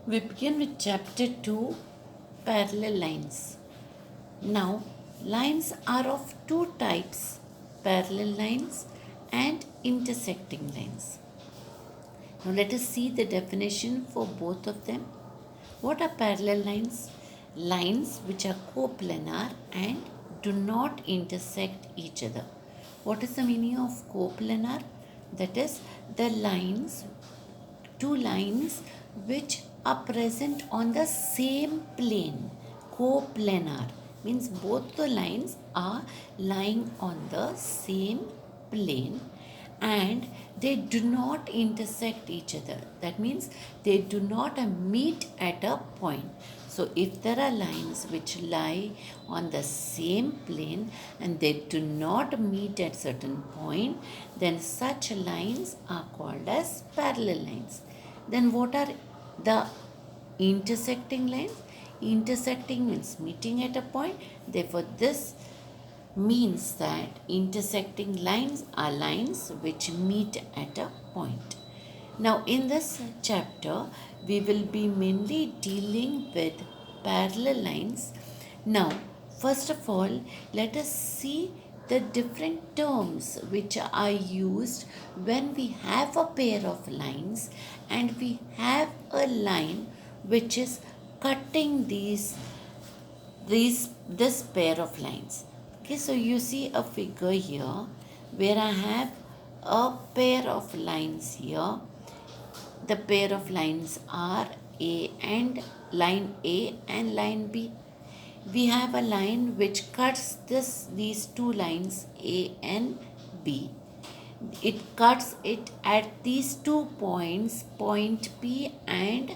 We begin with chapter 2, parallel lines. Now, lines are of two types, parallel lines and intersecting lines. Now, let us see the definition for both of them. What are parallel lines? Lines which are coplanar and do not intersect each other. What is the meaning of coplanar? That is, the lines two lines which are present on the same plane. Coplanar means both the lines are lying on the same plane and they do not intersect each other. That means they do not meet at a point. So if there are lines which lie on the same plane and they do not meet at certain point, then such lines are called as parallel lines. Then what are the intersecting lines? Intersecting means meeting at a point. Therefore, this means that intersecting lines are lines which meet at a point. Now, in this chapter, we will be mainly dealing with parallel lines. Now, first of all, let us see the different terms which are used when we have a pair of lines and we have a line which is cutting this pair of lines. Okay, so you see a figure here where I have a pair of lines here. The pair of lines are A and line A and line B. We have a line which cuts these two lines A and B. It cuts it at these 2 points, point P and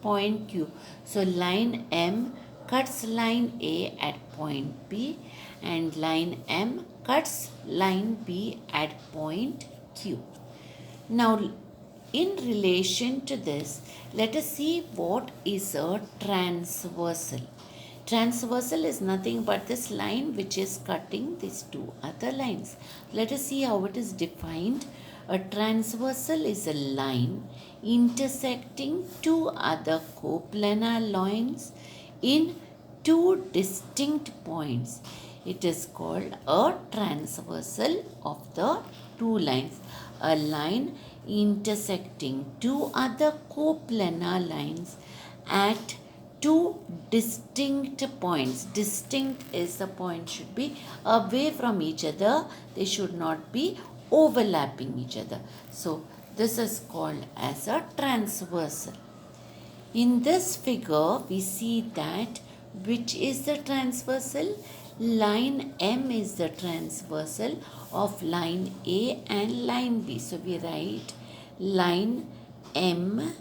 point Q. So line M cuts line A at point P and line M cuts line B at point Q. Now, in relation to this, let us see what is a transversal. Transversal is nothing but this line which is cutting these two other lines. Let us see how it is defined. A transversal is a line intersecting two other coplanar lines in two distinct points. It is called a transversal of the two lines. A line intersecting two other coplanar lines at two distinct points. Distinct is the point should be away from each other. They should not be overlapping each other. So this is called as a transversal. In this figure, we see that which is the transversal? Line M is the transversal of line A and line B. So we write line M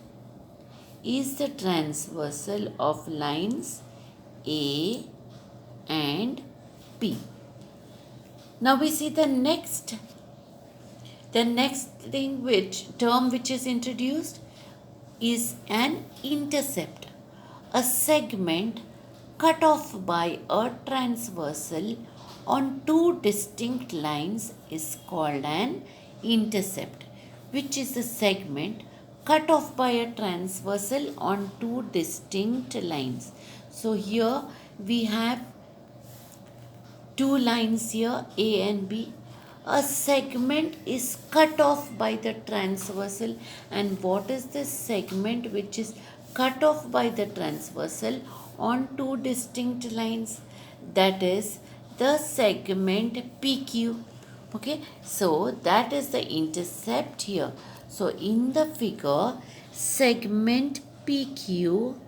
is the transversal of lines A and B. Now we see the next thing term which is introduced is an intercept, a segment cut off by a transversal on two distinct lines is called an intercept, which is a segment cut off by a transversal on two distinct lines. So here we have two lines here, A and B. A segment is cut off by the transversal. And what is this segment which is cut off by the transversal on two distinct lines? That is the segment PQ. Okay, so that is the intercept here. So in the figure, segment PQ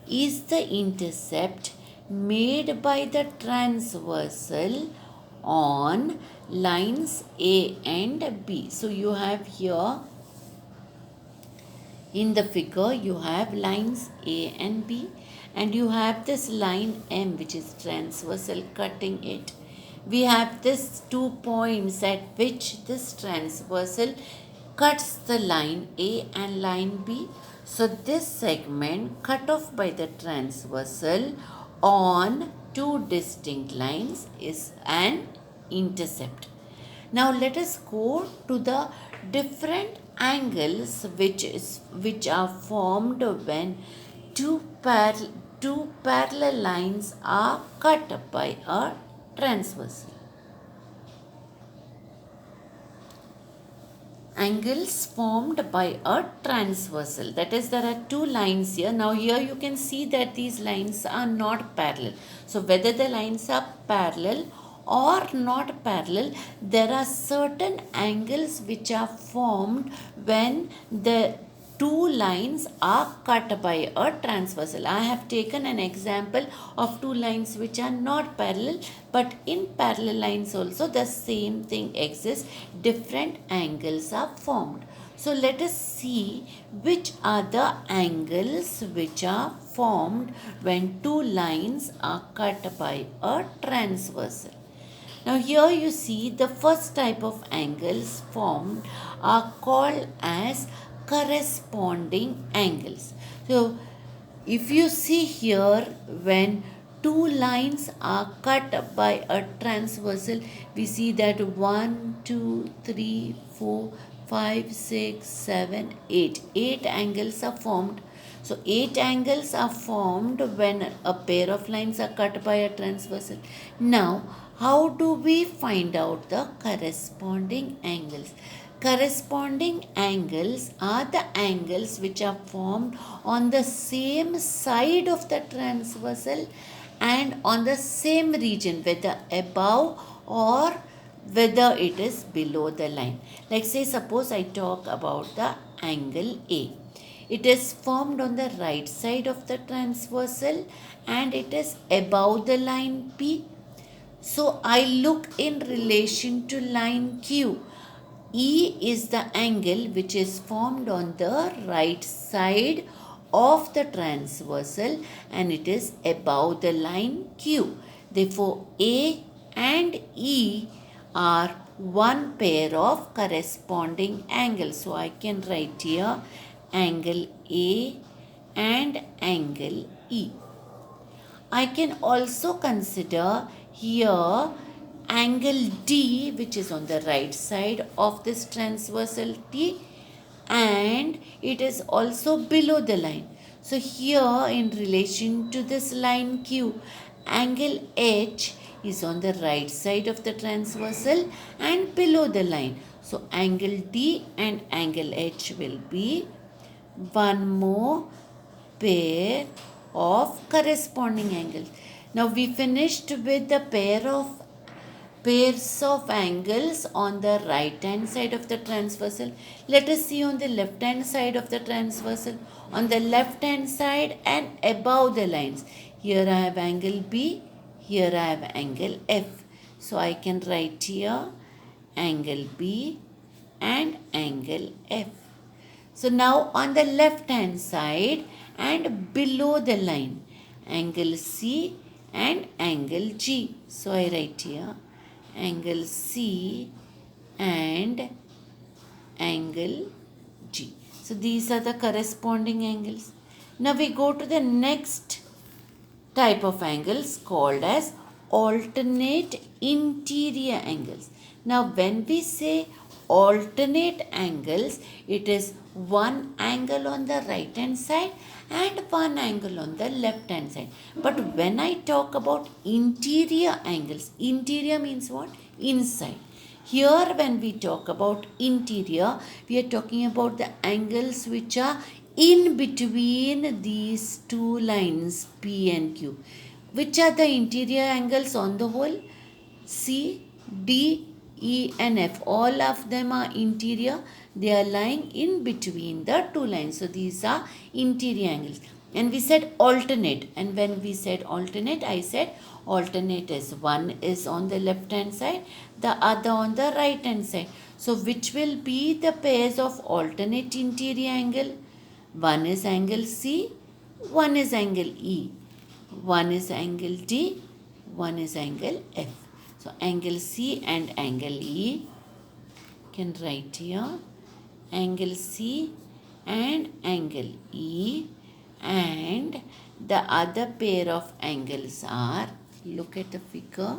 is the intercept made by the transversal on lines A and B. So you have here in the figure you have lines A and B and you have this line M which is transversal cutting it. We have this 2 points at which this transversal cuts the line A and line B. So this segment cut off by the transversal on two distinct lines is an intercept. Now let us go to the different angles which are formed when two par- two parallel lines are cut by a transversal. Angles formed by a transversal, that is, there are two lines here. Now here you can see that these lines are not parallel. So whether the lines are parallel or not parallel, there are certain angles which are formed when the two lines are cut by a transversal. I have taken an example of two lines which are not parallel, but in parallel lines also the same thing exists. Different angles are formed. So let us see which are the angles which are formed when two lines are cut by a transversal. Now here you see the first type of angles formed are called as corresponding angles. So if you see here, when two lines are cut by a transversal, we see that 1, 2, 3, 4, 5, 6, 7, 8. 8 angles are formed. So 8 angles are formed when a pair of lines are cut by a transversal. Now, how do we find out the corresponding angles? Corresponding angles are the angles which are formed on the same side of the transversal and on the same region, whether above or whether it is below the line. Like say, suppose I talk about the angle A. It is formed on the right side of the transversal and it is above the line P. So I look in relation to line Q. E is the angle which is formed on the right side of the transversal and it is above the line Q. Therefore, A and E are one pair of corresponding angles. So I can write here angle A and angle E. I can also consider here angle D, which is on the right side of this transversal T, and it is also below the line. So here in relation to this line Q, angle H is on the right side of the transversal and below the line. So angle D and angle H will be one more pair of corresponding angles. Now we finished with the pairs of angles on the right hand side of the transversal. Let us see on the left hand side of the transversal. On the left hand side and above the lines. Here I have angle B, here I have angle F. So I can write here angle B and angle F. So now on the left hand side and below the line, angle C and angle G. So I write here angle C and angle G. So these are the corresponding angles. Now we go to the next type of angles called as alternate interior angles. Now when we say alternate angles, it is one angle on the right hand side and one angle on the left hand side. But when I talk about interior angles, interior means what? Inside. Here when we talk about interior, we are talking about the angles which are in between these two lines P and Q. Which are the interior angles on the whole? C, D, E and F. All of them are interior. They are lying in between the two lines. So these are interior angles. And we said alternate. And when we said alternate, I said alternate is one is on the left hand side, the other on the right hand side. So which will be the pairs of alternate interior angle? One is angle C, one is angle E. One is angle D, one is angle F. So angle C and angle E, can write here angle C and angle E, and the other pair of angles are, look at the figure,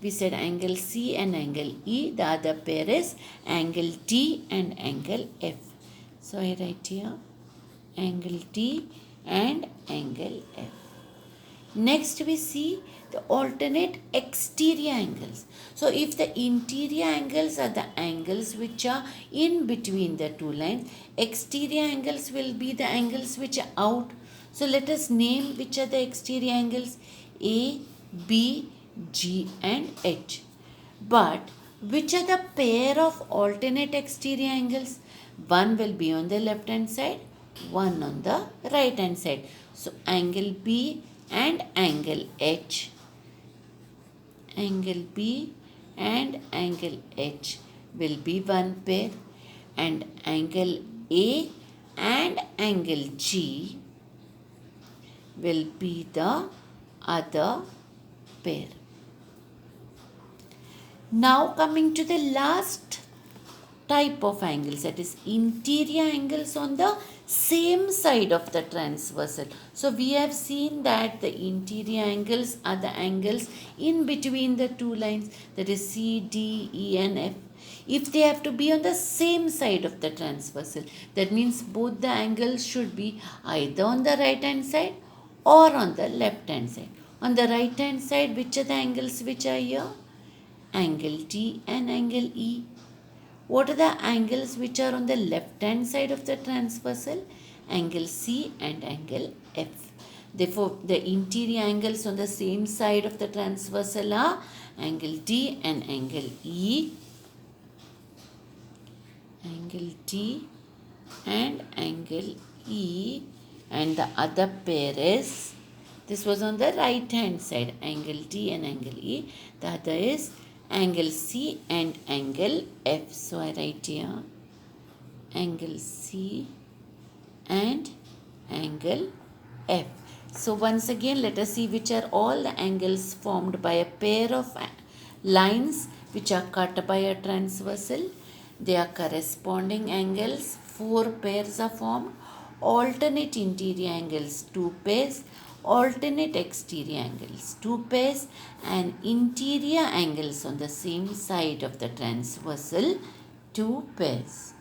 We said angle C and angle E. The other pair is angle T and angle F. So I write here angle T and angle F. Next we see the alternate exterior angles. So if the interior angles are the angles which are in between the two lines, exterior angles will be the angles which are out. So let us name which are the exterior angles: A, B, G and H. But which are the pair of alternate exterior angles? One will be on the left hand side, one on the right hand side. So angle B and angle H. Angle B and angle H will be one pair, and angle A and angle G will be the other pair. Now coming to the last type of angles, that is interior angles on the same side of the transversal. So we have seen that the interior angles are the angles in between the two lines, that is C, D, E and F. If they have to be on the same side of the transversal, that means both the angles should be either on the right hand side or on the left hand side. On the right hand side, which are the angles which are here? Angle T and angle E. What are the angles which are on the left hand side of the transversal? Angle C and angle F. Therefore, the interior angles on the same side of the transversal are angle T and angle E. Angle T and angle E. And the other pair is, this was on the right hand side, angle T and angle E. The other is angle C and angle F. So I write here angle C and angle F. So once again, let us see which are all the angles formed by a pair of lines which are cut by a transversal. They are corresponding angles. 4 pairs are formed. Alternate interior angles 2 pairs. Alternate exterior angles 2 pairs, and interior angles on the same side of the transversal 2 pairs.